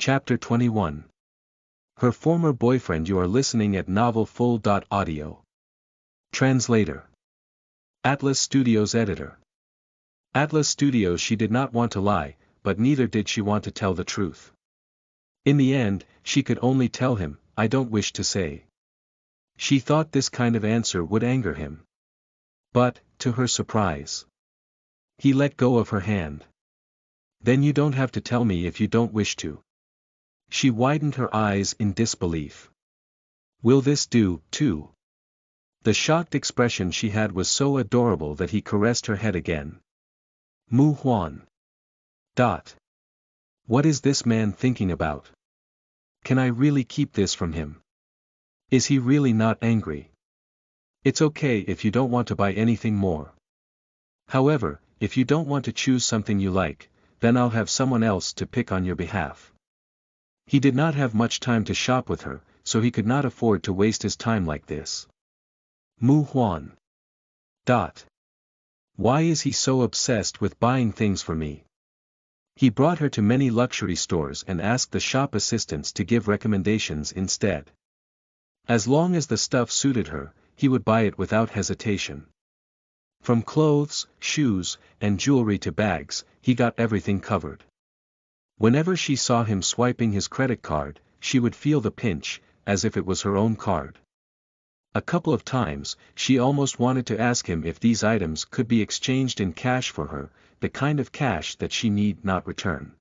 Chapter 21. Her former boyfriend. You are listening at novelfull.audio. Translator. Atlas Studios Editor. Atlas Studios. She did not want to lie, but neither did she want to tell the truth. In the end, she could only tell him, "I don't wish to say." She thought this kind of answer would anger him. But, to her surprise, he let go of her hand. "Then you don't have to tell me if you don't wish to." She widened her eyes in disbelief. "Will this do, too?" The shocked expression she had was so adorable that he caressed her head again. Mu Huan. What is this man thinking about? Can I really keep this from him? Is he really not angry? It's okay if you don't want to buy anything more. However, if you don't want to choose something you like, then I'll have someone else to pick on your behalf. He did not have much time to shop with her, so he could not afford to waste his time like this. Mu Huan. Why is he so obsessed with buying things for me? He brought her to many luxury stores and asked the shop assistants to give recommendations instead. As long as the stuff suited her, he would buy it without hesitation. From clothes, shoes, and jewelry to bags, he got everything covered. Whenever she saw him swiping his credit card, she would feel the pinch, as if it was her own card. A couple of times, she almost wanted to ask him if these items could be exchanged in cash for her, the kind of cash that she need not return.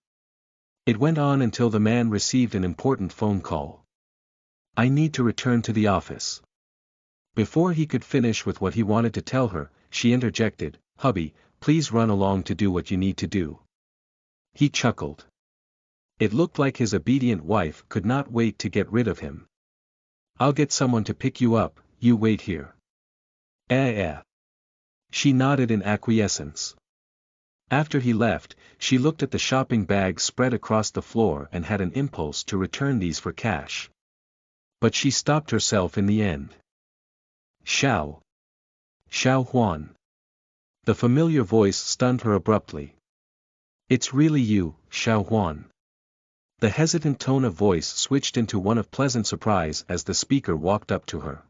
It went on until the man received an important phone call. "I need to return to the office." Before he could finish with what he wanted to tell her, she interjected, "Hubby, please run along to do what you need to do." He chuckled. It looked like his obedient wife could not wait to get rid of him. "I'll get someone to pick you up, you wait here." She nodded in acquiescence. After he left, she looked at the shopping bags spread across the floor and had an impulse to return these for cash. But she stopped herself in the end. Xiao Huan. The familiar voice stunned her abruptly. "It's really you, Xiao Huan." The hesitant tone of voice switched into one of pleasant surprise as the speaker walked up to her.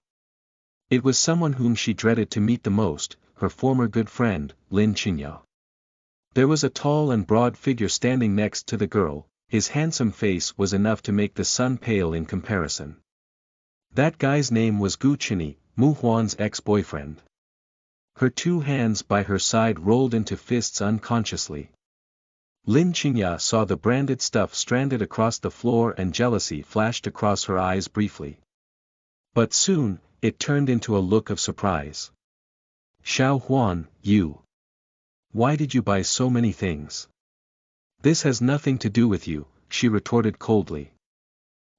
It was someone whom she dreaded to meet the most, her former good friend, Lin Qingya. There was a tall and broad figure standing next to the girl. His handsome face was enough to make the sun pale in comparison. That guy's name was Gu Qinyi, Mu Huan's ex-boyfriend. Her two hands by her side rolled into fists unconsciously. Lin Qingya saw the branded stuff stranded across the floor and jealousy flashed across her eyes briefly. But soon, it turned into a look of surprise. "Xiao Huan, you. Why did you buy so many things?" "This has nothing to do with you," she retorted coldly.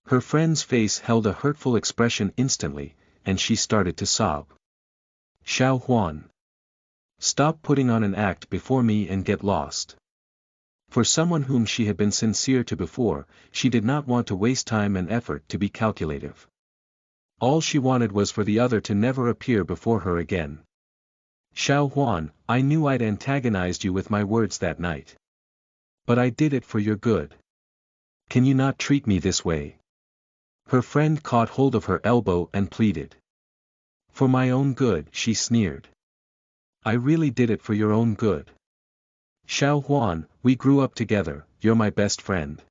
Her friend's face held a hurtful expression instantly, and she started to sob. "Xiao Huan. Stop putting on an act before me and get lost." For someone whom she had been sincere to before, she did not want to waste time and effort to be calculative. All she wanted was for the other to never appear before her again. "Xiao Huan, I knew I'd antagonized you with my words that night. But I did it for your good. Can you not treat me this way?" Her friend caught hold of her elbow and pleaded. "For my own good," she sneered. "I really did it for your own good. Xiao Huan, we grew up together, you're my best friend.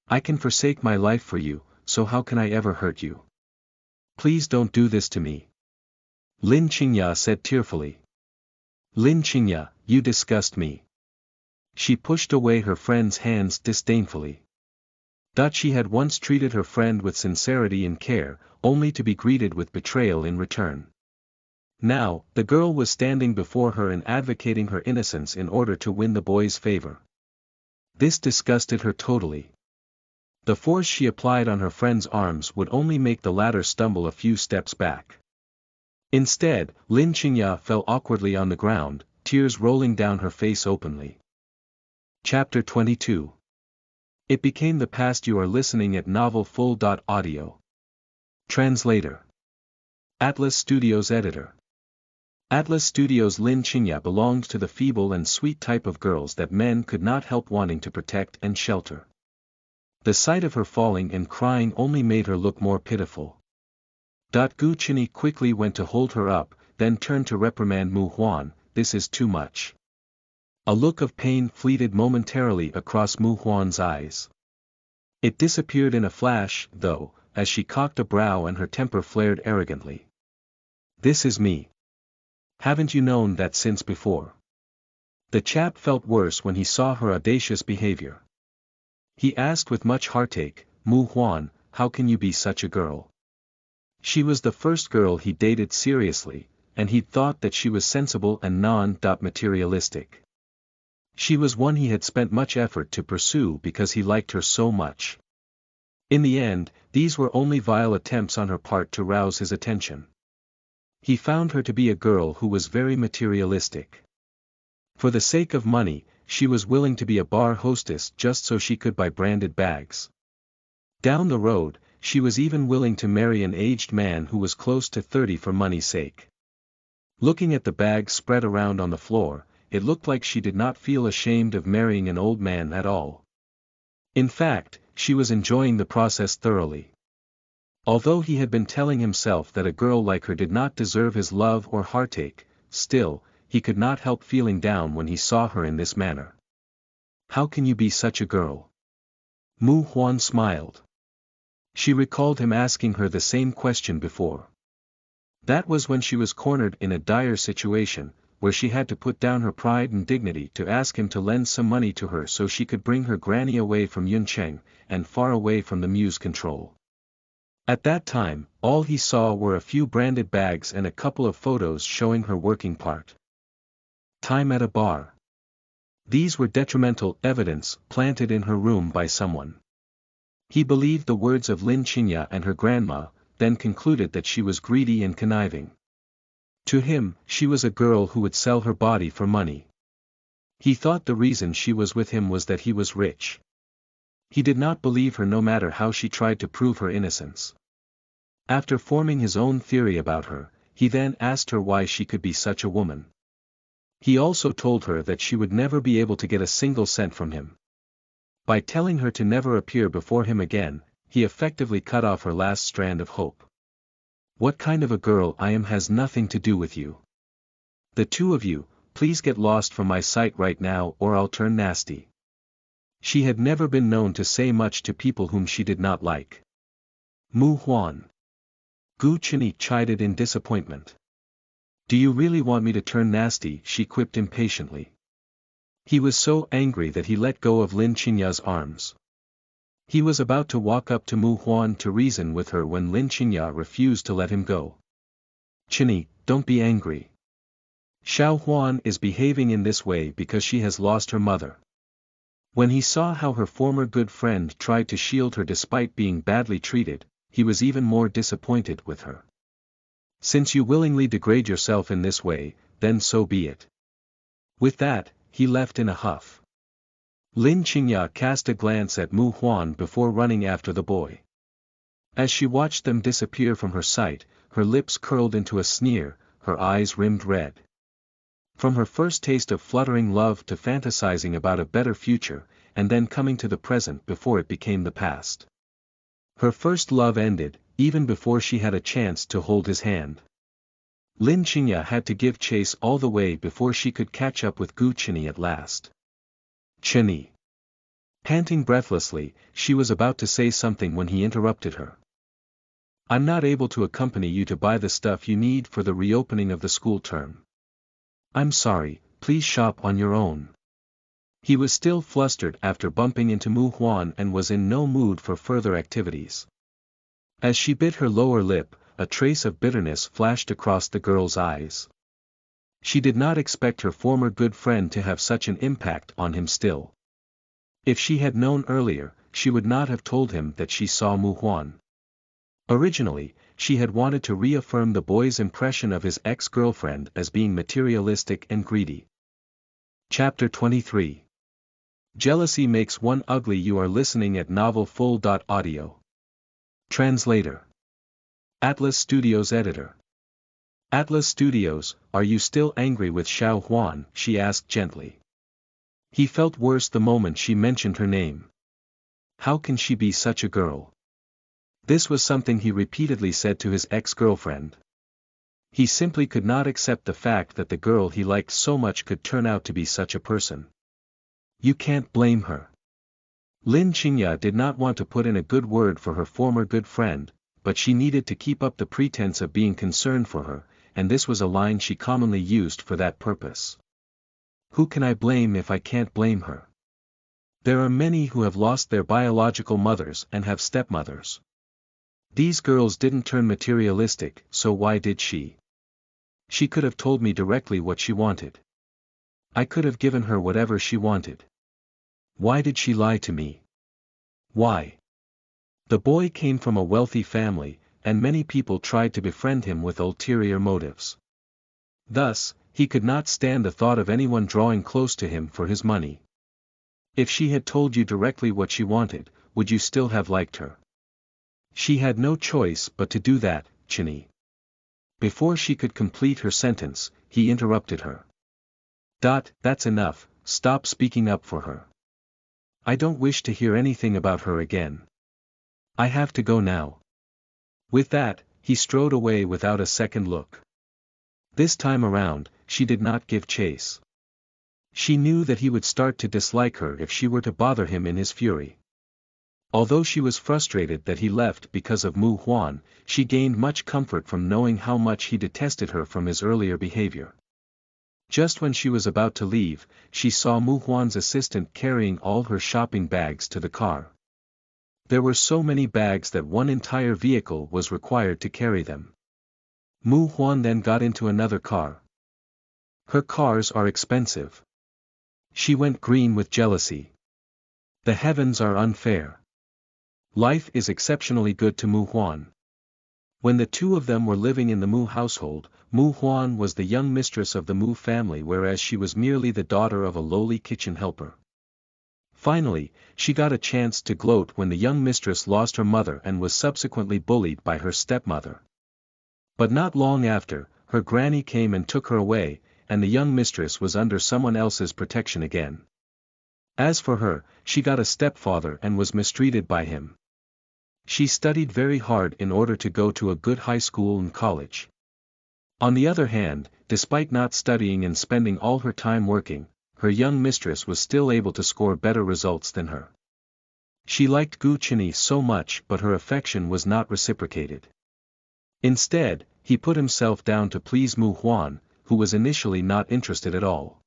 I can forsake my life for you, so how can I ever hurt you? Please don't do this to me." Lin Qingya said tearfully. "Lin Qingya, you disgust me." She pushed away her friend's hands disdainfully. She had once treated her friend with sincerity and care, only to be greeted with betrayal in return. Now, the girl was standing before her and advocating her innocence in order to win the boy's favor. This disgusted her totally. The force she applied on her friend's arms would only make the latter stumble a few steps back. Instead, Lin Qingya fell awkwardly on the ground, tears rolling down her face openly. Chapter 22. It became the past. You are listening at novelfull.audio. Translator. Atlas Studios Editor. Atlas Studios. Lin Qingya belonged to the feeble and sweet type of girls that men could not help wanting to protect and shelter. The sight of her falling and crying only made her look more pitiful. Gu Cheney quickly went to hold her up, then turned to reprimand Mu Huan, "This is too much." A look of pain fleeted momentarily across Mu Huan's eyes. It disappeared in a flash, though, as she cocked a brow and her temper flared arrogantly. "This is me. Haven't you known that since before?" The chap felt worse when he saw her audacious behavior. He asked with much heartache, "Mu Huan, how can you be such a girl?" She was the first girl he dated seriously, and he'd thought that she was sensible and non-materialistic. She was one he had spent much effort to pursue because he liked her so much. In the end, these were only vile attempts on her part to rouse his attention. He found her to be a girl who was very materialistic. For the sake of money, she was willing to be a bar hostess just so she could buy branded bags. Down the road, she was even willing to marry an aged man who was close to 30 for money's sake. Looking at the bags spread around on the floor, it looked like she did not feel ashamed of marrying an old man at all. In fact, she was enjoying the process thoroughly. Although he had been telling himself that a girl like her did not deserve his love or heartache, still, he could not help feeling down when he saw her in this manner. "How can you be such a girl?" Mu Huan smiled. She recalled him asking her the same question before. That was when she was cornered in a dire situation, where she had to put down her pride and dignity to ask him to lend some money to her so she could bring her granny away from Yuncheng, and far away from the Muse control. At that time, all he saw were a few branded bags and a couple of photos showing her working part. Time at a bar. These were detrimental evidence planted in her room by someone. He believed the words of Lin Qinya and her grandma, then concluded that she was greedy and conniving. To him, she was a girl who would sell her body for money. He thought the reason she was with him was that he was rich. He did not believe her no matter how she tried to prove her innocence. After forming his own theory about her, he then asked her why she could be such a woman. He also told her that she would never be able to get a single cent from him. By telling her to never appear before him again, he effectively cut off her last strand of hope. "What kind of a girl I am has nothing to do with you. The two of you, please get lost from my sight right now or I'll turn nasty." She had never been known to say much to people whom she did not like. "Mu Huan." Gu Cheney chided in disappointment. "Do you really want me to turn nasty?" she quipped impatiently. He was so angry that he let go of Lin Qinya's arms. He was about to walk up to Mu Huan to reason with her when Lin Qinya refused to let him go. "Cheney, don't be angry. Xiao Huan is behaving in this way because she has lost her mother." When he saw how her former good friend tried to shield her despite being badly treated, he was even more disappointed with her. "Since you willingly degrade yourself in this way, then so be it." With that, he left in a huff. Lin Qingya cast a glance at Mu Huan before running after the boy. As she watched them disappear from her sight, her lips curled into a sneer, her eyes rimmed red. From her first taste of fluttering love to fantasizing about a better future, and then coming to the present before it became the past. Her first love ended, even before she had a chance to hold his hand. Lin Qingya had to give chase all the way before she could catch up with Gu Cheney at last. "Cheney." Panting breathlessly, she was about to say something when he interrupted her. "I'm not able to accompany you to buy the stuff you need for the reopening of the school term. I'm sorry, please shop on your own." He was still flustered after bumping into Mu Huan and was in no mood for further activities. As she bit her lower lip, a trace of bitterness flashed across the girl's eyes. She did not expect her former good friend to have such an impact on him still. If she had known earlier, she would not have told him that she saw Mu Huan. Originally, she had wanted to reaffirm the boy's impression of his ex-girlfriend as being materialistic and greedy. Chapter 23. Jealousy Makes One Ugly. You are listening at novelfull.audio. Translator. Atlas Studios Editor. "Atlas Studios, are you still angry with Xiao Huan?" she asked gently. He felt worse the moment she mentioned her name. how can she be such a girl? This was something he repeatedly said to his ex-girlfriend. He simply could not accept the fact that the girl he liked so much could turn out to be such a person. You can't blame her. Lin Qingya did not want to put in a good word for her former good friend, but she needed to keep up the pretense of being concerned for her, and this was a line she commonly used for that purpose. Who can I blame if I can't blame her? There are many who have lost their biological mothers and have stepmothers. These girls didn't turn materialistic, so why did she? She could have told me directly what she wanted. I could have given her whatever she wanted. Why did she lie to me? Why? The boy came from a wealthy family, and many people tried to befriend him with ulterior motives. Thus, he could not stand the thought of anyone drawing close to him for his money. If she had told you directly what she wanted, would you still have liked her? She had no choice but to do that, Chinny. Before she could complete her sentence, he interrupted her. That's enough, stop speaking up for her. I don't wish to hear anything about her again. I have to go now. With that, he strode away without a second look. This time around, she did not give chase. She knew that he would start to dislike her if she were to bother him in his fury. Although she was frustrated that he left because of Mu Huan, she gained much comfort from knowing how much he detested her from his earlier behavior. Just when she was about to leave, she saw Mu Huan's assistant carrying all her shopping bags to the car. There were so many bags that one entire vehicle was required to carry them. Mu Huan then got into another car. Her cars are expensive. She went green with jealousy. The heavens are unfair. Life is exceptionally good to Mu Huan. When the two of them were living in the Mu household, Mu Huan was the young mistress of the Mu family, whereas she was merely the daughter of a lowly kitchen helper. Finally, she got a chance to gloat when the young mistress lost her mother and was subsequently bullied by her stepmother. But not long after, her granny came and took her away, and the young mistress was under someone else's protection again. As for her, she got a stepfather and was mistreated by him. She studied very hard in order to go to a good high school and college. On the other hand, despite not studying and spending all her time working, her young mistress was still able to score better results than her. She liked Gu Qinyi so much, but her affection was not reciprocated. Instead, he put himself down to please Mu Huan, who was initially not interested at all.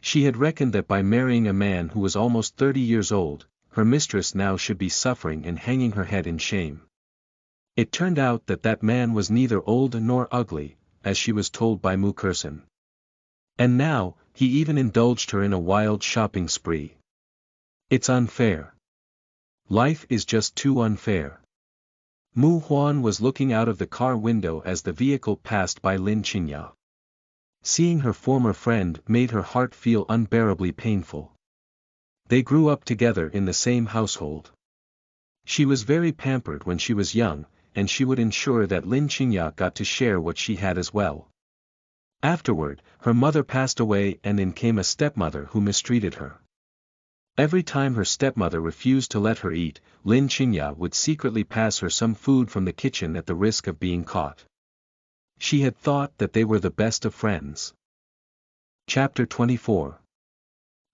She had reckoned that by marrying a man who was almost 30 years old, her mistress now should be suffering and hanging her head in shame. It turned out that that man was neither old nor ugly, as she was told by Mu Kurson. And now, he even indulged her in a wild shopping spree. It's unfair. Life is just too unfair. Mu Huan was looking out of the car window as the vehicle passed by Lin Qingya. Seeing her former friend made her heart feel unbearably painful. They grew up together in the same household. She was very pampered when she was young, and she would ensure that Lin Qingya got to share what she had as well. Afterward, her mother passed away and in came a stepmother who mistreated her. Every time her stepmother refused to let her eat, Lin Qingya would secretly pass her some food from the kitchen at the risk of being caught. She had thought that they were the best of friends. Chapter 24.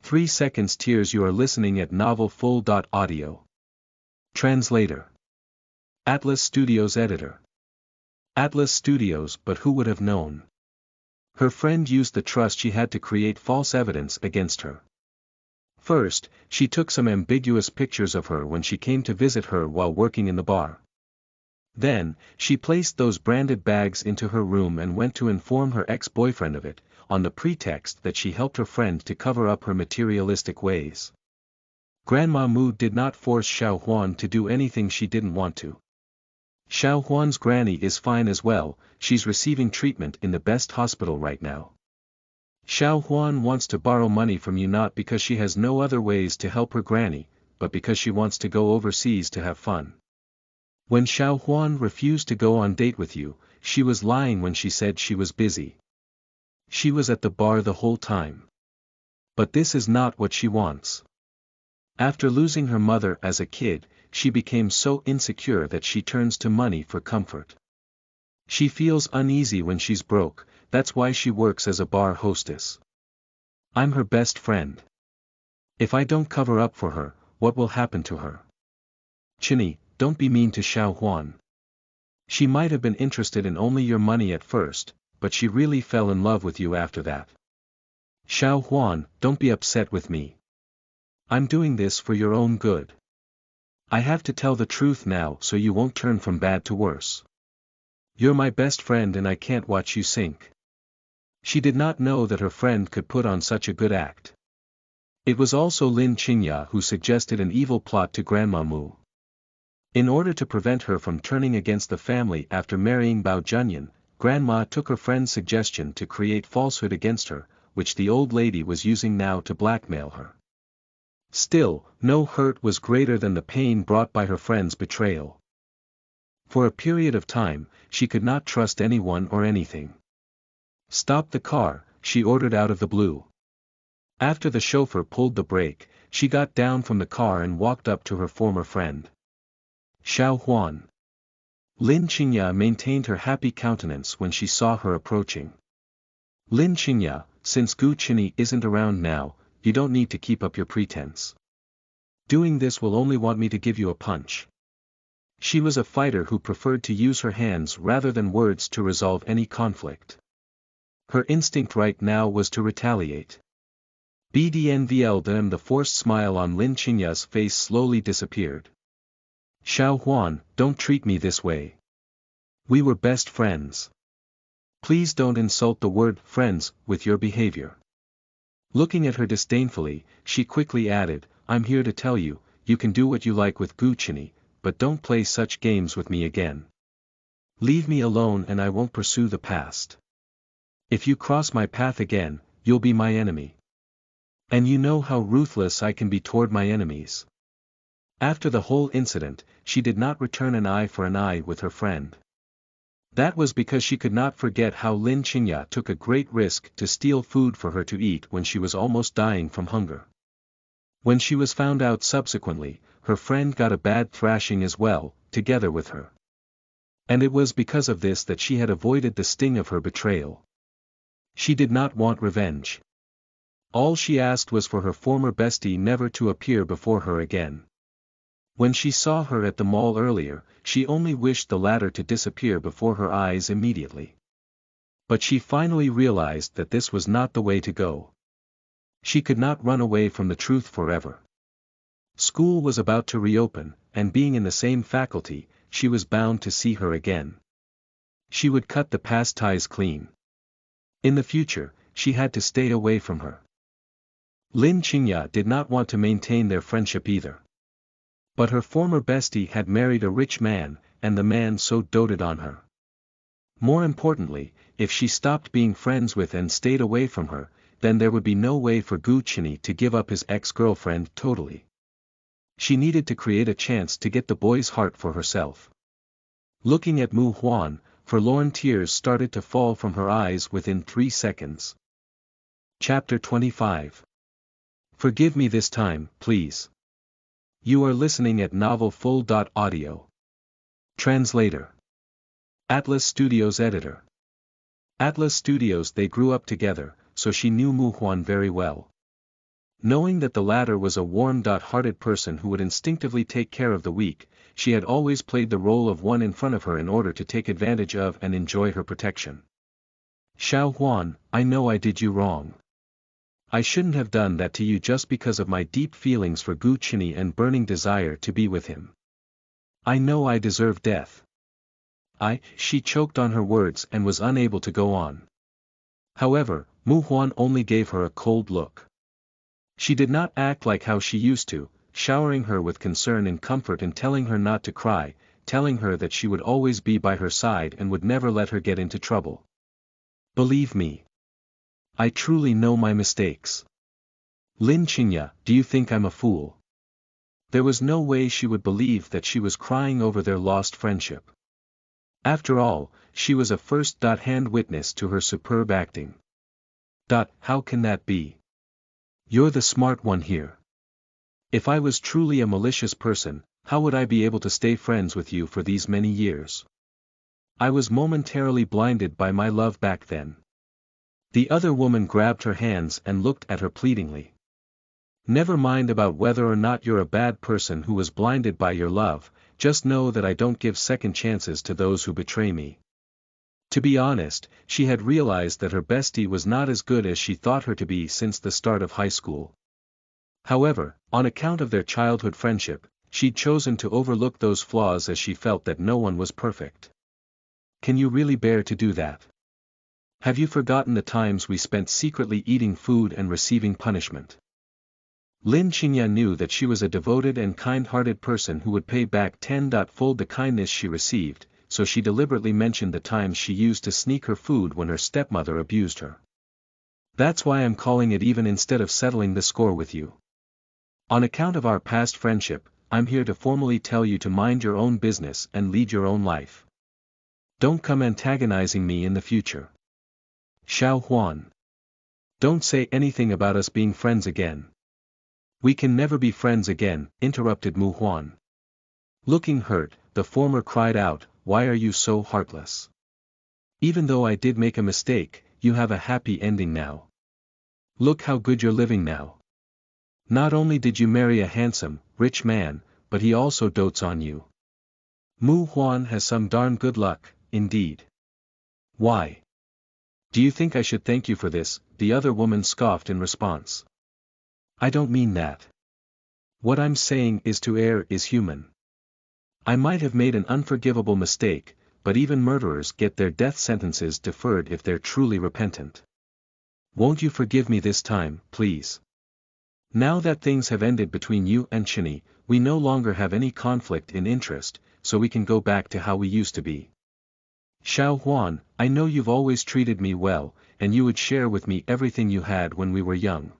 3 seconds tears. You are listening at novelfull.audio. Translator. Atlas Studios Editor. Atlas Studios. But who would have known? Her friend used the trust she had to create false evidence against her. First, she took some ambiguous pictures of her when she came to visit her while working in the bar. Then, she placed those branded bags into her room and went to inform her ex-boyfriend of it, on the pretext that she helped her friend to cover up her materialistic ways. Grandma Mu did not force Xiao Huan to do anything she didn't want to. Xiao Huan's granny is fine as well, she's receiving treatment in the best hospital right now. Xiao Huan wants to borrow money from you not because she has no other ways to help her granny, but because she wants to go overseas to have fun. When Xiao Huan refused to go on date with you, she was lying when she said she was busy. She was at the bar the whole time. But this is not what she wants. After losing her mother as a kid, she became so insecure that she turns to money for comfort. She feels uneasy when she's broke, that's why she works as a bar hostess. I'm her best friend. If I don't cover up for her, what will happen to her? Chinny, don't be mean to Xiao Huan. She might have been interested in only your money at first, but she really fell in love with you after that. Xiao Huan, don't be upset with me. I'm doing this for your own good. I have to tell the truth now so you won't turn from bad to worse. You're my best friend and I can't watch you sink. She did not know that her friend could put on such a good act. It was also Lin Qingya who suggested an evil plot to Grandma Mu. In order to prevent her from turning against the family after marrying Bao Junyan, Grandma took her friend's suggestion to create falsehood against her, which the old lady was using now to blackmail her. Still, no hurt was greater than the pain brought by her friend's betrayal. For a period of time, she could not trust anyone or anything. Stop the car, she ordered out of the blue. After the chauffeur pulled the brake, she got down from the car and walked up to her former friend. Xiao Huan. Lin Qingya maintained her happy countenance when she saw her approaching. Lin Qingya, since Gu Qinyi isn't around now, you don't need to keep up your pretense. Doing this will only want me to give you a punch. She was a fighter who preferred to use her hands rather than words to resolve any conflict. Her instinct right now was to retaliate. Bdnvl, the forced smile on Lin Qingya's face slowly disappeared. Xiao Huan, don't treat me this way. We were best friends. Please don't insult the word friends with your behavior. Looking at her disdainfully, she quickly added, I'm here to tell you, you can do what you like with Gu Qinyi, but don't play such games with me again. Leave me alone and I won't pursue the past. If you cross my path again, you'll be my enemy. And you know how ruthless I can be toward my enemies. After the whole incident, she did not return an eye for an eye with her friend. That was because she could not forget how Lin Qingya took a great risk to steal food for her to eat when she was almost dying from hunger. When she was found out subsequently, her friend got a bad thrashing as well, together with her. And it was because of this that she had avoided the sting of her betrayal. She did not want revenge. All she asked was for her former bestie never to appear before her again. When she saw her at the mall earlier, she only wished the latter to disappear before her eyes immediately. But she finally realized that this was not the way to go. She could not run away from the truth forever. School was about to reopen, and being in the same faculty, she was bound to see her again. She would cut the past ties clean. In the future, she had to stay away from her. Lin Qingya did not want to maintain their friendship either. But her former bestie had married a rich man, and the man so doted on her. More importantly, if she stopped being friends with and stayed away from her, then there would be no way for Gu Qinyi to give up his ex-girlfriend totally. She needed to create a chance to get the boy's heart for herself. Looking at Mu Huan, forlorn tears started to fall from her eyes within 3 seconds. Chapter 25. Forgive me this time, please. You are listening at novelfull.audio. Translator. Atlas Studios Editor. Atlas Studios. They grew up together, so she knew Mu Huan very well. Knowing that the latter was a warm-hearted person who would instinctively take care of the weak, she had always played the role of one in front of her in order to take advantage of and enjoy her protection. Xiao Huan, I know I did you wrong. I shouldn't have done that to you just because of my deep feelings for Gu Qinyi and burning desire to be with him. I know I deserve death. She choked on her words and was unable to go on. However, Mu Huan only gave her a cold look. She did not act like how she used to, showering her with concern and comfort and telling her not to cry, telling her that she would always be by her side and would never let her get into trouble. Believe me. I truly know my mistakes. Lin Qingya, do you think I'm a fool? There was no way she would believe that she was crying over their lost friendship. After all, she was a first-hand witness to her superb acting. How can that be? You're the smart one here. If I was truly a malicious person, how would I be able to stay friends with you for these many years? I was momentarily blinded by my love back then. The other woman grabbed her hands and looked at her pleadingly. Never mind about whether or not you're a bad person who was blinded by your love, just know that I don't give second chances to those who betray me. To be honest, she had realized that her bestie was not as good as she thought her to be since the start of high school. However, on account of their childhood friendship, she'd chosen to overlook those flaws as she felt that no one was perfect. Can you really bear to do that? Have you forgotten the times we spent secretly eating food and receiving punishment? Lin Qingya knew that she was a devoted and kind-hearted person who would pay back tenfold the kindness she received, so she deliberately mentioned the times she used to sneak her food when her stepmother abused her. That's why I'm calling it even instead of settling the score with you. On account of our past friendship, I'm here to formally tell you to mind your own business and lead your own life. Don't come antagonizing me in the future. Xiao Huan. Don't say anything about us being friends again. We can never be friends again, interrupted Mu Huan. Looking hurt, the former cried out, why are you so heartless? Even though I did make a mistake, you have a happy ending now. Look how good you're living now. Not only did you marry a handsome, rich man, but he also dotes on you. Mu Huan has some darn good luck, indeed. Why? Do you think I should thank you for this? The other woman scoffed in response. I don't mean that. What I'm saying is to err is human. I might have made an unforgivable mistake, but even murderers get their death sentences deferred if they're truly repentant. Won't you forgive me this time, please? Now that things have ended between you and Chini, we no longer have any conflict in interest, so we can go back to how we used to be. Xiao Huan, I know you've always treated me well, and you would share with me everything you had when we were young.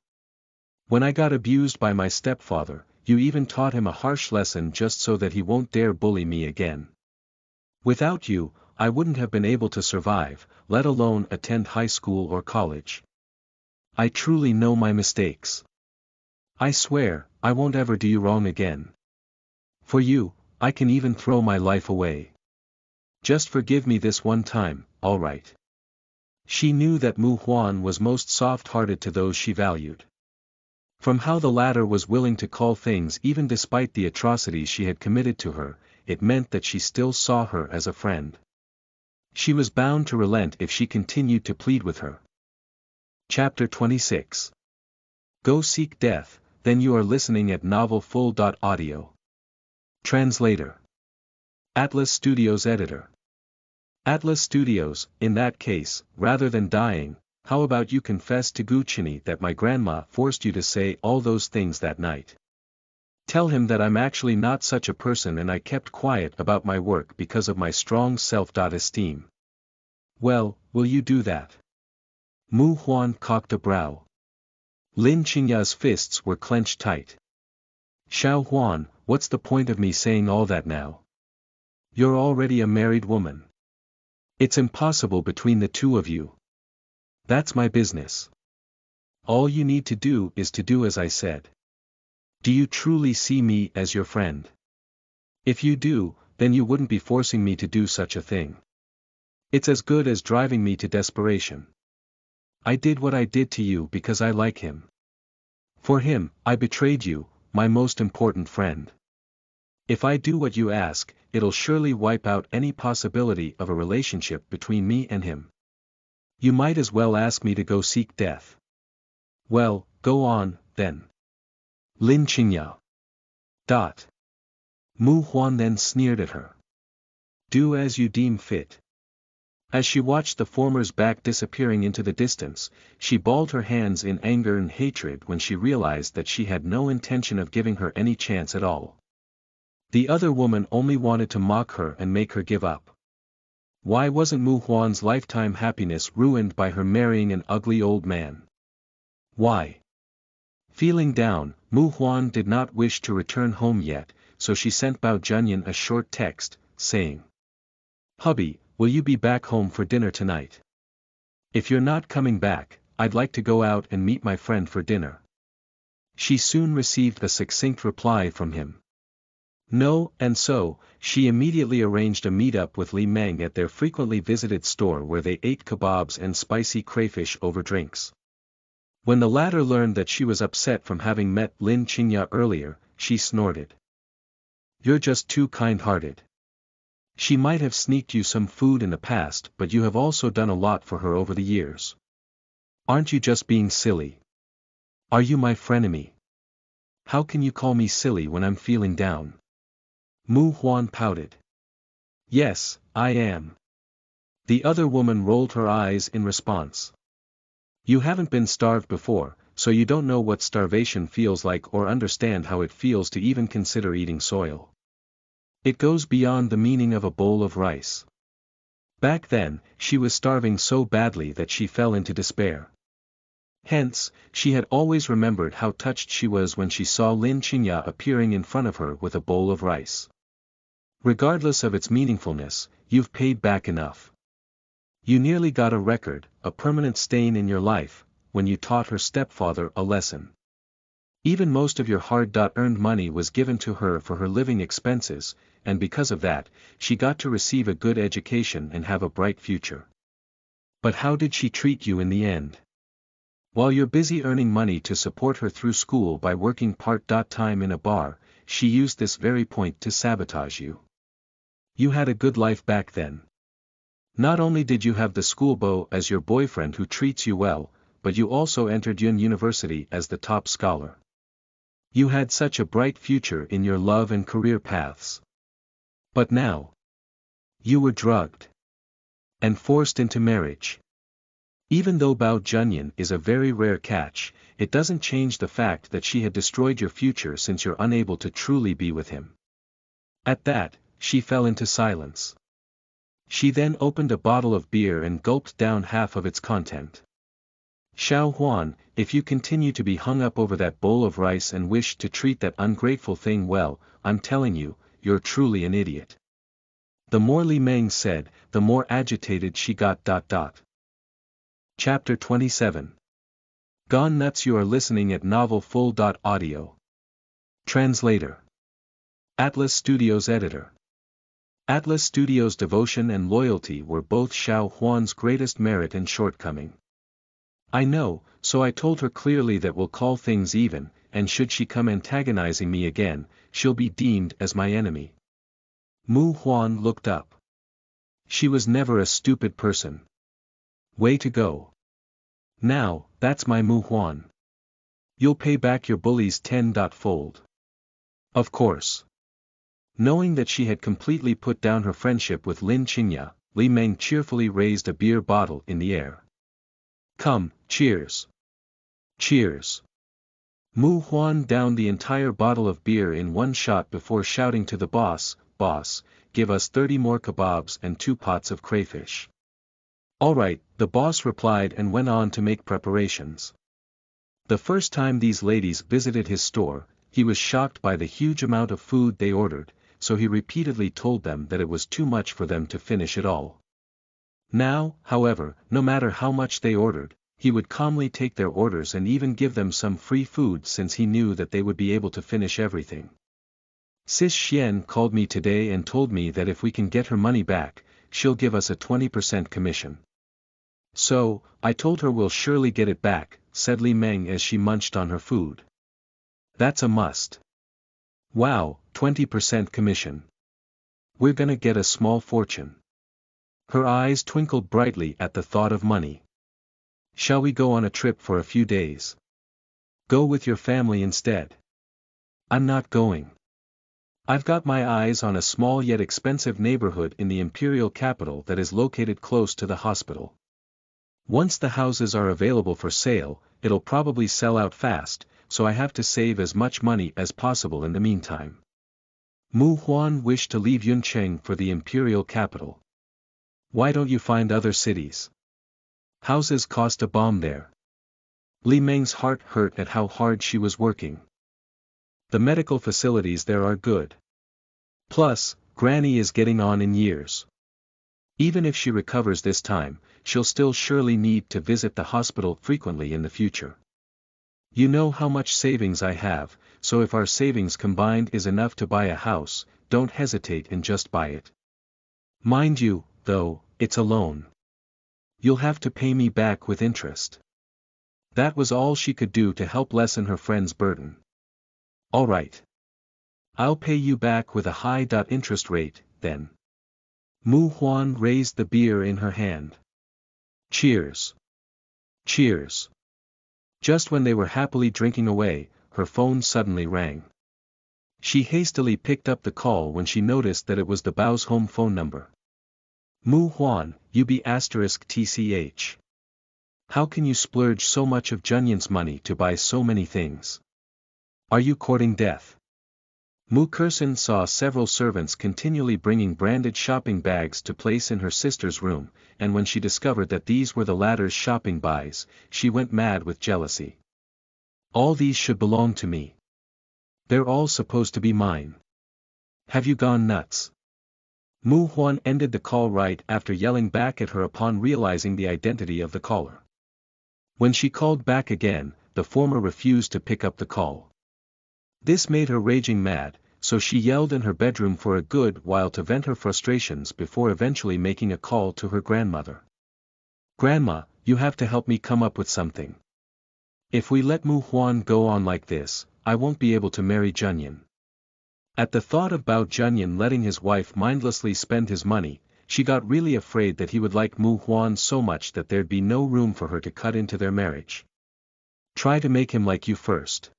When I got abused by my stepfather, you even taught him a harsh lesson just so that he won't dare bully me again. Without you, I wouldn't have been able to survive, let alone attend high school or college. I truly know my mistakes. I swear, I won't ever do you wrong again. For you, I can even throw my life away. Just forgive me this one time, all right? She knew that Mu Huan was most soft-hearted to those she valued. From how the latter was willing to call things even despite the atrocities she had committed to her, it meant that she still saw her as a friend. She was bound to relent if she continued to plead with her. Chapter 26. Go seek death, then you are listening at novelfull.audio. Translator. Atlas Studios Editor. Atlas Studios, in that case, rather than dying, how about you confess to Guchini that my grandma forced you to say all those things that night? Tell him that I'm actually not such a person and I kept quiet about my work because of my strong self-esteem. Well, will you do that? Mu Huan cocked a brow. Lin Qingya's fists were clenched tight. Xiao Huan, what's the point of me saying all that now? You're already a married woman. It's impossible between the two of you. That's my business. All you need to do is to do as I said. Do you truly see me as your friend? If you do, then you wouldn't be forcing me to do such a thing. It's as good as driving me to desperation. I did what I did to you because I like him. For him, I betrayed you, my most important friend. If I do what you ask, it'll surely wipe out any possibility of a relationship between me and him. You might as well ask me to go seek death. Well, go on, then. Lin Qingya. Mu Huan then sneered at her. Do as you deem fit. As she watched the former's back disappearing into the distance, she balled her hands in anger and hatred when she realized that she had no intention of giving her any chance at all. The other woman only wanted to mock her and make her give up. Why wasn't Mu Huan's lifetime happiness ruined by her marrying an ugly old man? Why? Feeling down, Mu Huan did not wish to return home yet, so she sent Bao Junyan a short text, saying, Hubby, will you be back home for dinner tonight? If you're not coming back, I'd like to go out and meet my friend for dinner. She soon received a succinct reply from him. No, and so, she immediately arranged a meet-up with Li Meng at their frequently visited store where they ate kebabs and spicy crayfish over drinks. When the latter learned that she was upset from having met Lin Qingya earlier, she snorted. You're just too kind-hearted. She might have sneaked you some food in the past, but you have also done a lot for her over the years. Aren't you just being silly? Are you my frenemy? How can you call me silly when I'm feeling down? Mu Huan pouted. Yes, I am. The other woman rolled her eyes in response. You haven't been starved before, so you don't know what starvation feels like or understand how it feels to even consider eating soil. It goes beyond the meaning of a bowl of rice. Back then, she was starving so badly that she fell into despair. Hence, she had always remembered how touched she was when she saw Lin Qingya appearing in front of her with a bowl of rice. Regardless of its meaningfulness, you've paid back enough. You nearly got a record, a permanent stain in your life, when you taught her stepfather a lesson. Even most of your hard-earned money was given to her for her living expenses, and because of that, she got to receive a good education and have a bright future. But how did she treat you in the end? While you're busy earning money to support her through school by working part-time in a bar, she used this very point to sabotage you. You had a good life back then. Not only did you have the schoolbeau as your boyfriend who treats you well, but you also entered Yun University as the top scholar. You had such a bright future in your love and career paths. But now, you were drugged and forced into marriage. Even though Bao Junyan is a very rare catch, it doesn't change the fact that she had destroyed your future since you're unable to truly be with him. At that, she fell into silence. She then opened a bottle of beer and gulped down half of its content. Xiao Huan, if you continue to be hung up over that bowl of rice and wish to treat that ungrateful thing well, I'm telling you, you're truly an idiot. The more Li Meng said, the more agitated she got. Chapter 27. Gone Nuts. You are listening at Novel Full. Audio. Translator. Atlas Studios Editor. Atlas Studios' devotion and loyalty were both Xiao Huan's greatest merit and shortcoming. I know, so I told her clearly that we'll call things even, and should she come antagonizing me again, she'll be deemed as my enemy. Mu Huan looked up. She was never a stupid person. Way to go. Now, that's my Mu Huan. You'll pay back your bullies 10-fold. Of course. Knowing that she had completely put down her friendship with Lin Qingya, Li Meng cheerfully raised a beer bottle in the air. Come, cheers. Cheers. Mu Huan downed the entire bottle of beer in one shot before shouting to the boss, "Boss, give us 30 more kebabs and 2 pots of crayfish." All right, the boss replied and went on to make preparations. The first time these ladies visited his store, he was shocked by the huge amount of food they ordered, so he repeatedly told them that it was too much for them to finish it all. Now, however, no matter how much they ordered, he would calmly take their orders and even give them some free food since he knew that they would be able to finish everything. Sis Xian called me today and told me that if we can get her money back, she'll give us a 20% commission. So, I told her we'll surely get it back, said Li Meng as she munched on her food. That's a must. Wow, 20% commission. We're gonna get a small fortune. Her eyes twinkled brightly at the thought of money. Shall we go on a trip for a few days? Go with your family instead. I'm not going. I've got my eyes on a small yet expensive neighborhood in the imperial capital that is located close to the hospital. Once the houses are available for sale, it'll probably sell out fast, so I have to save as much money as possible in the meantime. Mu Huan wished to leave Yuncheng for the imperial capital. Why don't you find other cities? Houses cost a bomb there. Li Meng's heart hurt at how hard she was working. The medical facilities there are good. Plus, Granny is getting on in years. Even if she recovers this time, she'll still surely need to visit the hospital frequently in the future. You know how much savings I have, so if our savings combined is enough to buy a house, don't hesitate and just buy it. Mind you, though, it's a loan. You'll have to pay me back with interest. That was all she could do to help lessen her friend's burden. All right. I'll pay you back with a high interest rate, then. Mu Huan raised the beer in her hand. Cheers. Cheers. Just when they were happily drinking away, her phone suddenly rang. She hastily picked up the call when she noticed that it was the Bao's home phone number. Mu Huan, UB*TCH. How can you splurge so much of Junyan's money to buy so many things? Are you courting death? Mu Kurson saw several servants continually bringing branded shopping bags to place in her sister's room, and when she discovered that these were the latter's shopping buys, she went mad with jealousy. All these should belong to me. They're all supposed to be mine. Have you gone nuts? Mu Huan ended the call right after yelling back at her upon realizing the identity of the caller. When she called back again, the former refused to pick up the call. This made her raging mad, so she yelled in her bedroom for a good while to vent her frustrations before eventually making a call to her grandmother. Grandma, you have to help me come up with something. If we let Mu Huan go on like this, I won't be able to marry Junyan. At the thought of Bao Junyan letting his wife mindlessly spend his money, she got really afraid that he would like Mu Huan so much that there'd be no room for her to cut into their marriage. Try to make him like you first.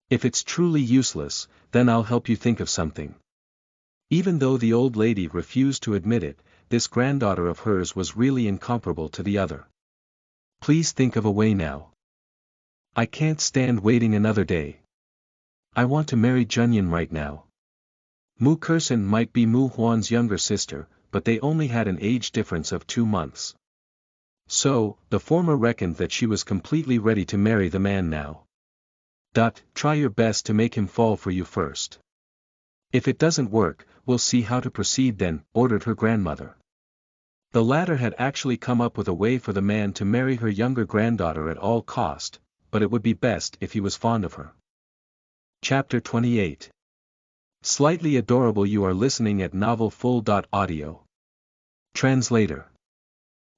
If it's truly useless, then I'll help you think of something. Even though the old lady refused to admit it, this granddaughter of hers was really incomparable to the other. Please think of a way now. I can't stand waiting another day. I want to marry Junyan right now. Mu Kurson might be Mu Huan's younger sister, but they only had an age difference of 2 months. So, the former reckoned that she was completely ready to marry the man now. Try your best to make him fall for you first. If it doesn't work, we'll see how to proceed then, ordered her grandmother. The latter had actually come up with a way for the man to marry her younger granddaughter at all cost, but it would be best if he was fond of her. Chapter 28. Slightly adorable. You are listening at Novel Full. Audio. Translator.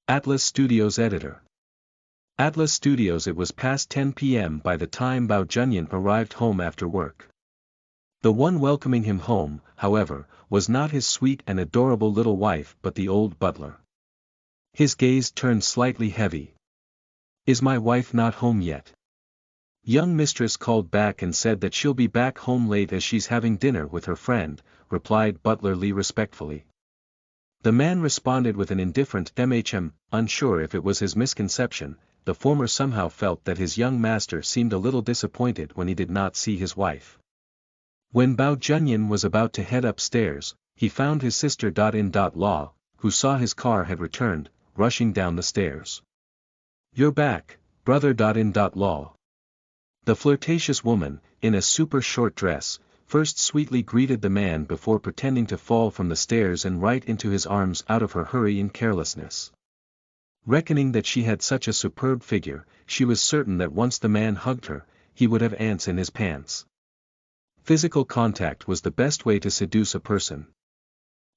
Atlas Studios Editor. Atlas Studios. It was past 10 p.m. by the time Bao Junyan arrived home after work. The one welcoming him home, however, was not his sweet and adorable little wife but the old butler. His gaze turned slightly heavy. Is my wife not home yet? Young mistress called back and said that she'll be back home late as she's having dinner with her friend, replied Butler Lee respectfully. The man responded with an indifferent unsure if it was his misconception. The former somehow felt that his young master seemed a little disappointed when he did not see his wife. When Bao Junyan was about to head upstairs, he found his sister in law, who saw his car had returned, rushing down the stairs. You're back, brother in law. The flirtatious woman, in a super short dress, first sweetly greeted the man before pretending to fall from the stairs and right into his arms out of her hurry and carelessness. Reckoning that she had such a superb figure, she was certain that once the man hugged her, he would have ants in his pants. Physical contact was the best way to seduce a person.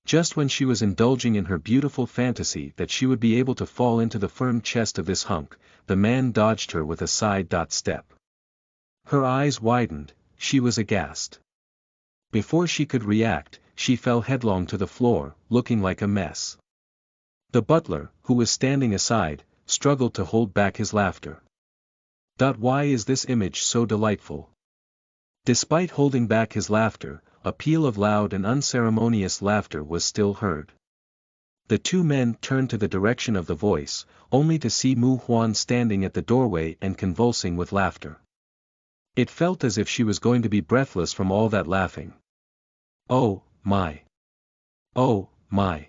Just when she was indulging in her beautiful fantasy that she would be able to fall into the firm chest of this hunk, the man dodged her with a side step. Her eyes widened, she was aghast. Before she could react, she fell headlong to the floor, looking like a mess. The butler, who was standing aside, struggled to hold back his laughter. Why is this image so delightful? Despite holding back his laughter, a peal of loud and unceremonious laughter was still heard. The two men turned to the direction of the voice, only to see Mu Huan standing at the doorway and convulsing with laughter. It felt as if she was going to be breathless from all that laughing. Oh, my. Oh, my.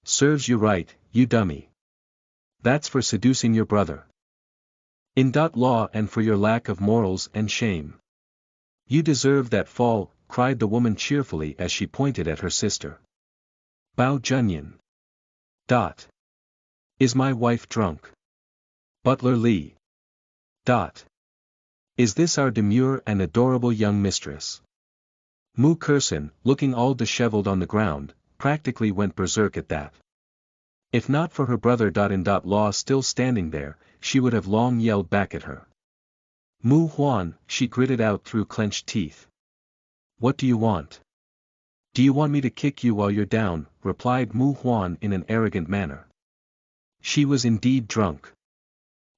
Serves you right, you dummy. That's for seducing your brother. In law and for your lack of morals and shame. You deserve that fall, cried the woman cheerfully as she pointed at her sister. Bao Junyan. Is my wife drunk? Butler Lee. Is this our demure and adorable young mistress? Mu Kurson, looking all disheveled on the ground, practically went berserk at that. If not for her brother-in-law still standing there, she would have long yelled back at her. Mu Huan, she gritted out through clenched teeth. What do you want? Do you want me to kick you while you're down? Replied Mu Huan in an arrogant manner. She was indeed drunk.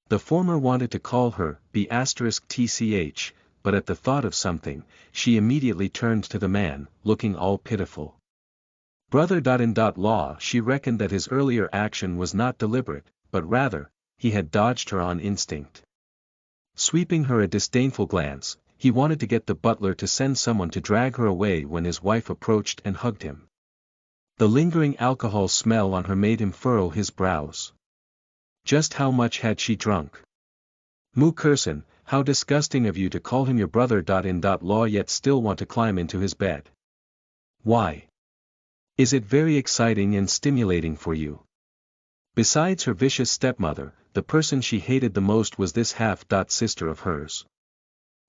The former wanted to call her B*TCH, but at the thought of something, she immediately turned to the man, looking all pitiful. Brother-in-law, she reckoned that his earlier action was not deliberate, but rather, he had dodged her on instinct. Sweeping her a disdainful glance, he wanted to get the butler to send someone to drag her away when his wife approached and hugged him. The lingering alcohol smell on her made him furrow his brows. Just how much had she drunk? Mu Kurson, how disgusting of you to call him your brother-in-law yet still want to climb into his bed. Why? Is it very exciting and stimulating for you? Besides her vicious stepmother, the person she hated the most was this half-sister of hers.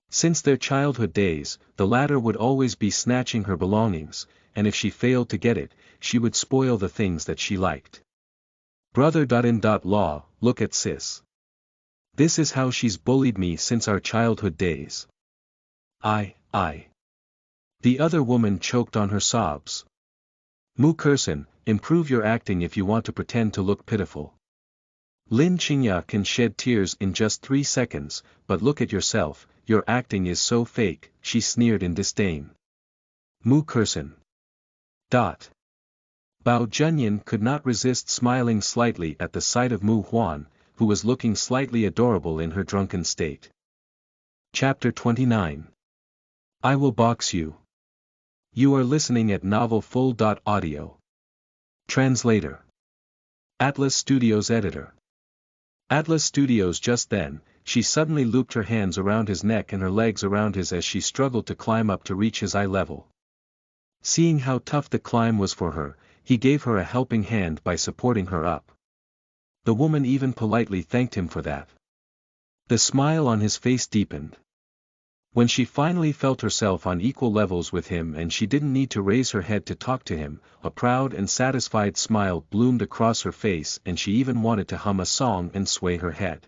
Since their childhood days, the latter would always be snatching her belongings, and if she failed to get it, she would spoil the things that she liked. Brother-in-law, look at sis. This is how she's bullied me since our childhood days. I. The other woman choked on her sobs. Mu Kurson, improve your acting if you want to pretend to look pitiful. Lin Qingya can shed tears in just 3 seconds, but look at yourself, your acting is so fake, she sneered in disdain. Mu Kurson. Bao Junyan could not resist smiling slightly at the sight of Mu Huan, who was looking slightly adorable in her drunken state. Chapter 29. I will box you. You are listening at novelfull.audio. Translator. Atlas Studios Editor. Atlas Studios. Just then, she suddenly looped her hands around his neck and her legs around his as she struggled to climb up to reach his eye level. Seeing how tough the climb was for her, he gave her a helping hand by supporting her up. The woman even politely thanked him for that. The smile on his face deepened. When she finally felt herself on equal levels with him and she didn't need to raise her head to talk to him, a proud and satisfied smile bloomed across her face and she even wanted to hum a song and sway her head.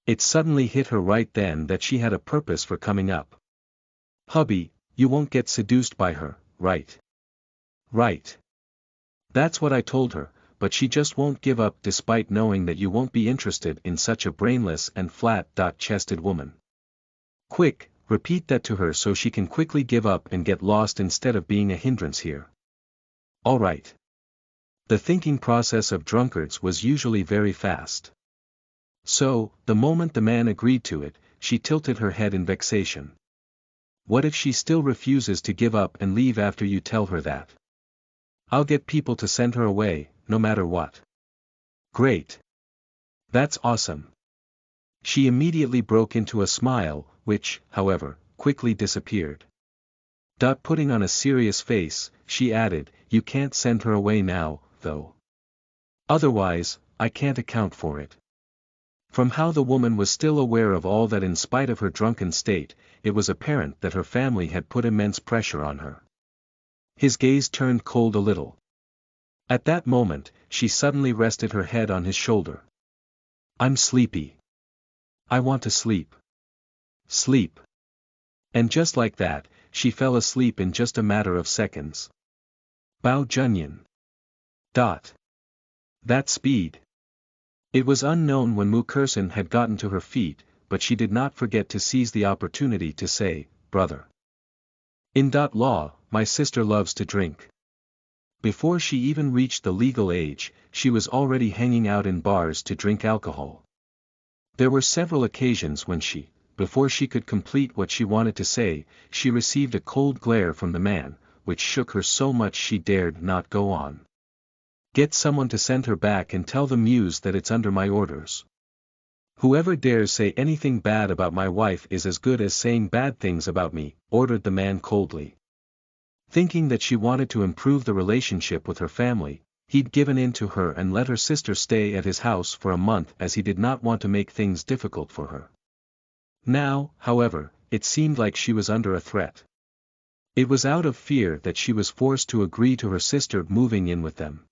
It suddenly hit her right then that she had a purpose for coming up. Hubby, you won't get seduced by her, right? Right. That's what I told her, but she just won't give up despite knowing that you won't be interested in such a brainless and flat-chested woman. Quick, repeat that to her so she can quickly give up and get lost instead of being a hindrance here. All right. The thinking process of drunkards was usually very fast. So, the moment the man agreed to it, she tilted her head in vexation. What if she still refuses to give up and leave after you tell her that? I'll get people to send her away, no matter what. Great. That's awesome. She immediately broke into a smile, which, however, quickly disappeared. Putting on a serious face, she added, you can't send her away now, though. Otherwise, I can't account for it. From how the woman was still aware of all that in spite of her drunken state, it was apparent that her family had put immense pressure on her. His gaze turned cold a little. At that moment, she suddenly rested her head on his shoulder. I'm sleepy. I want to sleep. Sleep. And just like that, she fell asleep in just a matter of seconds. Bao Junyan. That speed. It was unknown when Mu Kurson had gotten to her feet, but she did not forget to seize the opportunity to say, brother. In law, my sister loves to drink. Before she even reached the legal age, she was already hanging out in bars to drink alcohol. There were several occasions when before she could complete what she wanted to say, she received a cold glare from the man, which shook her so much she dared not go on. Get someone to send her back and tell the muse that it's under my orders. Whoever dares say anything bad about my wife is as good as saying bad things about me, ordered the man coldly. Thinking that she wanted to improve the relationship with her family, he'd given in to her and let her sister stay at his house for a month as he did not want to make things difficult for her. Now, however, it seemed like she was under a threat. It was out of fear that she was forced to agree to her sister moving in with them.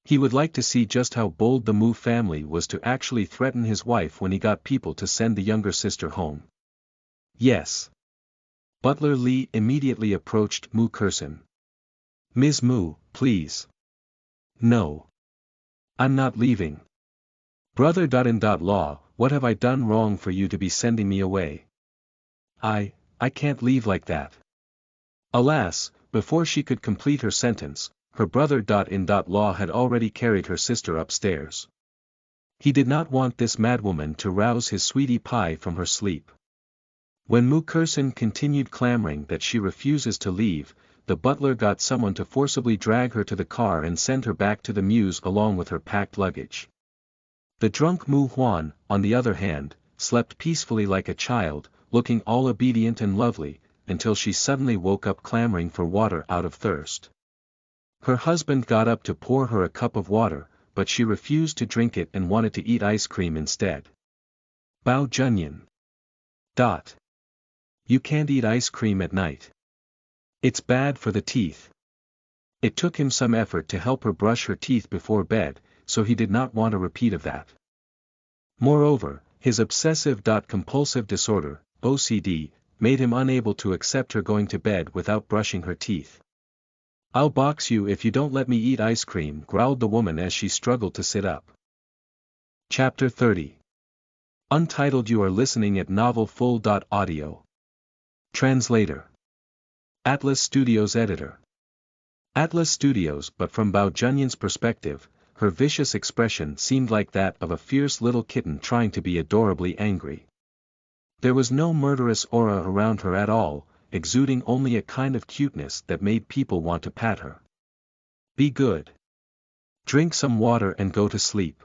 He would like to see just how bold the Mu family was to actually threaten his wife when he got people to send the younger sister home. Yes. Butler Lee immediately approached Mu Kurson. Ms. Mu, please. No. I'm not leaving. Brother.in.law, what have I done wrong for you to be sending me away? I can't leave like that. Alas, before she could complete her sentence, her brother.in.law had already carried her sister upstairs. He did not want this madwoman to rouse his sweetie pie from her sleep. When Mu Kurson continued clamoring that she refuses to leave, the butler got someone to forcibly drag her to the car and send her back to the mews along with her packed luggage. The drunk Mu Huan, on the other hand, slept peacefully like a child, looking all obedient and lovely, until she suddenly woke up clamoring for water out of thirst. Her husband got up to pour her a cup of water, but she refused to drink it and wanted to eat ice cream instead. Bao Junyan. You can't eat ice cream at night. It's bad for the teeth. It took him some effort to help her brush her teeth before bed, so he did not want a repeat of that. Moreover, his obsessive-compulsive disorder, OCD, made him unable to accept her going to bed without brushing her teeth. I'll box you if you don't let me eat ice cream, growled the woman as she struggled to sit up. Chapter 30. Untitled. You are listening at novelfull.audio. Translator. Atlas Studios Editor. Atlas Studios. But from Bao Junyan's perspective, her vicious expression seemed like that of a fierce little kitten trying to be adorably angry. There was no murderous aura around her at all, exuding only a kind of cuteness that made people want to pat her. Be good. Drink some water and go to sleep.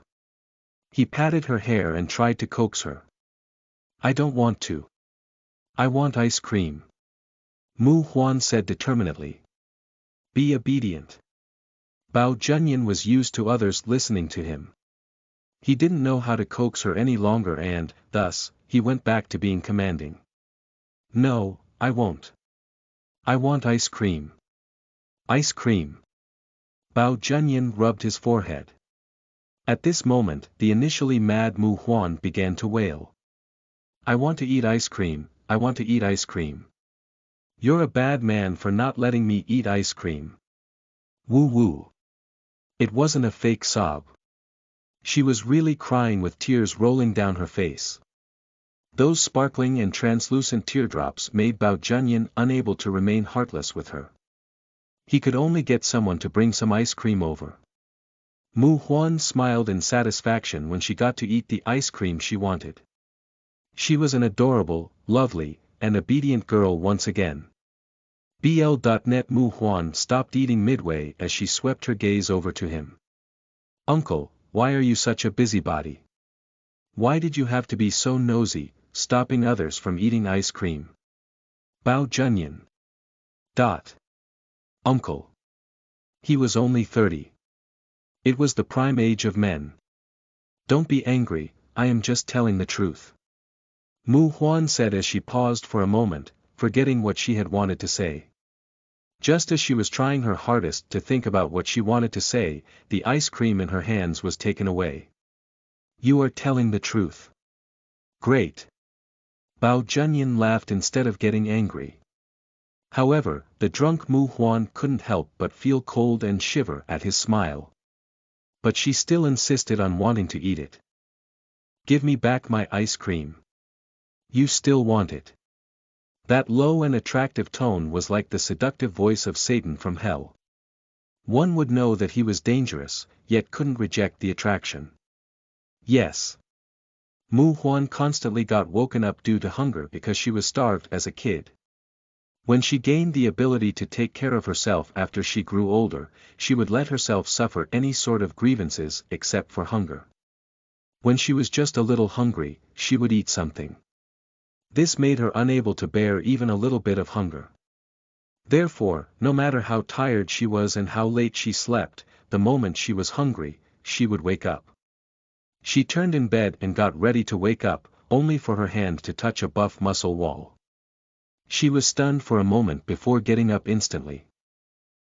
He patted her hair and tried to coax her. I don't want to. I want ice cream. Mu Huan said determinedly. Be obedient. Bao Junyan was used to others listening to him. He didn't know how to coax her any longer and, thus, he went back to being commanding. No, I won't. I want ice cream. Ice cream. Bao Junyan rubbed his forehead. At this moment, the initially mad Mu Huan began to wail. I want to eat ice cream, I want to eat ice cream. You're a bad man for not letting me eat ice cream. Woo woo. It wasn't a fake sob. She was really crying with tears rolling down her face. Those sparkling and translucent teardrops made Bao Junyan unable to remain heartless with her. He could only get someone to bring some ice cream over. Mu Huan smiled in satisfaction when she got to eat the ice cream she wanted. She was an adorable, lovely, and obedient girl once again. BL.net. Mu Huan stopped eating midway as she swept her gaze over to him. Uncle, why are you such a busybody? Why did you have to be so nosy, stopping others from eating ice cream? Bao Junyan. Uncle. He was only 30. It was the prime age of men. Don't be angry, I am just telling the truth. Mu Huan said as she paused for a moment, forgetting what she had wanted to say. Just as she was trying her hardest to think about what she wanted to say, the ice cream in her hands was taken away. You are telling the truth. Great. Bao Junyan laughed instead of getting angry. However, the drunk Mu Huan couldn't help but feel cold and shiver at his smile. But she still insisted on wanting to eat it. Give me back my ice cream. You still want it. That low and attractive tone was like the seductive voice of Satan from hell. One would know that he was dangerous, yet couldn't reject the attraction. Yes. Mu Huan constantly got woken up due to hunger because she was starved as a kid. When she gained the ability to take care of herself after she grew older, she would let herself suffer any sort of grievances except for hunger. When she was just a little hungry, she would eat something. This made her unable to bear even a little bit of hunger. Therefore, no matter how tired she was and how late she slept, the moment she was hungry, she would wake up. She turned in bed and got ready to wake up, only for her hand to touch a buff muscle wall. She was stunned for a moment before getting up instantly.